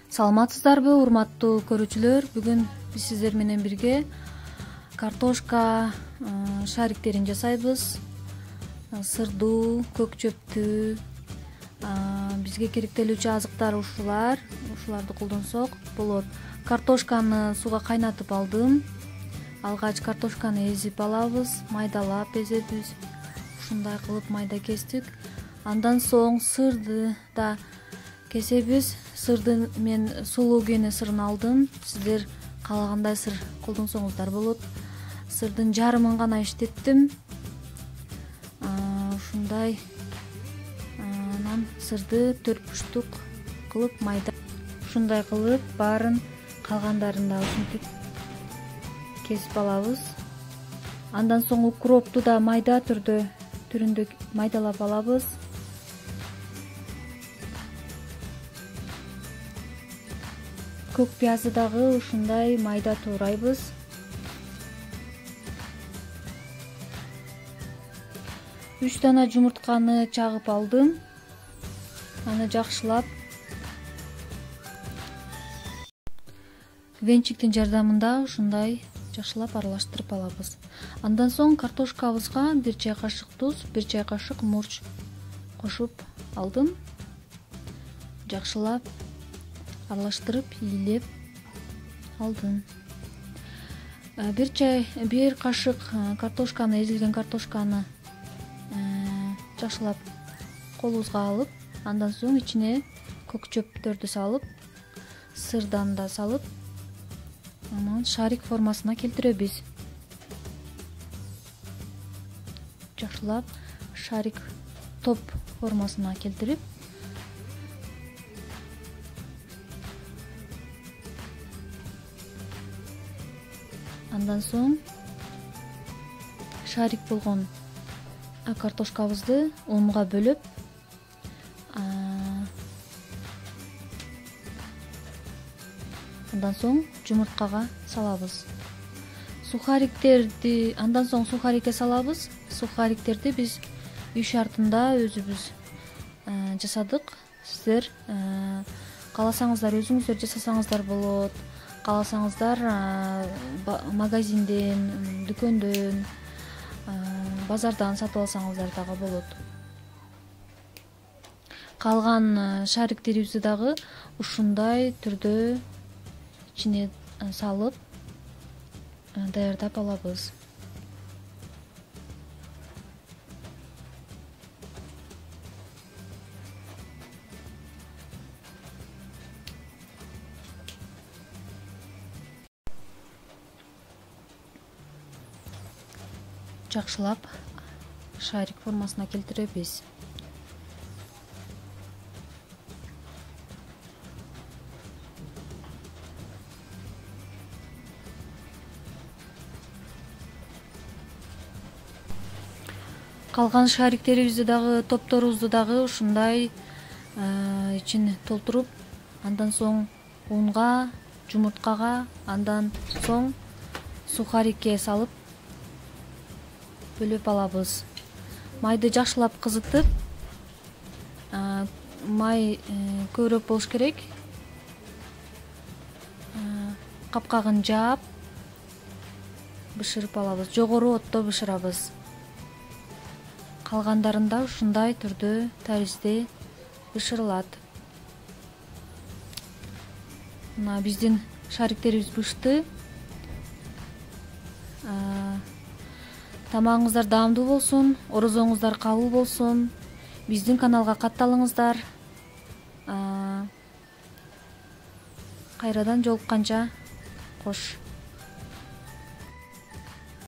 Саламатсыздарбы, урматтуу көрүүчүлөр? Бүгүн биз сиздер менен бирге картошка шариктерин жасайбыз. Сырдуу, көк чөптүү, бизге керектелүүчү азыктар ушуларды колдонсок болот. Картошканы сууга кайнатып алдым. Алгач картошканы эзип алабыз, майдалап эзебиз. Ушундай кылып майда кестик. Андан соң сырды да кесебиз. Сырды мен сулуу кene сырын алдым. Сиздер каалагандай сыр колдонсоңуздар болот. Сырдын жарымын гана иштеттим. Ушундай анан сырды 4 буштук кылып майда. Ушундай кылып баарын калгандарын да ушинтип кесип алабыз. Андан соң укропту да майда түрүндө майдалап алабыз. Көк пиязды дагы ушундай майда туурайбыз. Үч дана жумуртканы чагып алдым. Аны жакшылап венчиктин жардамында ушундай жакшылап аралаштырып алабыз. Андан соң картошкабызга 1 чай кашык туз, 1 чай кашык мурч кошуп алдым. Жакшылап аралаштырып, ийилеп алдым. 1 кашык картошканы, эзилген картошканы жакшылап колубузга алып, андан соң ичине көк чөптөрдү салып, сырдан да салып, анан шарик формасына келтиребиз. Жакшылап шарик топ формасына келтирип, андан соң шарик болгон картошкабызды унга бөлүп, андан соң жумурткага салабыз. Андан соң сухарикке салабыз. Сухариктерди биз үй шартында өзүбүз жасадык. Сиздер кааласаңыздар өзүңүздөр жасасаңыздар болот. Кааласаңыздар магазинден, дүкөндөн, базардан сатып алсаңыздар дагы болот. Калган шариктерибизди дагы ушундай түрдө ичине салып даярдап алабыз. Жакшылап шарик формасына келтиребиз. Калган шариктерибизди дагы, топторубузду дагы ушундай ичине толтуруп, андан соң унга, жумурткага, андан соң сухарикке салып бөлүп алабыз. Майды жакшылап кызытып, май көбүрөөк болуш керек. Капкагын жаап бышырып алабыз. Жогору отто бышырабыз. Калгандарында ушундай түрдө таризде бышырылат. Мына биздин шариктерибиз бышты. Тамагыңыздар даамдуу болсун, орозоңуздар кабыл болсун. Биздин каналга катталыңыздар. Кайрадан жолукканча кош.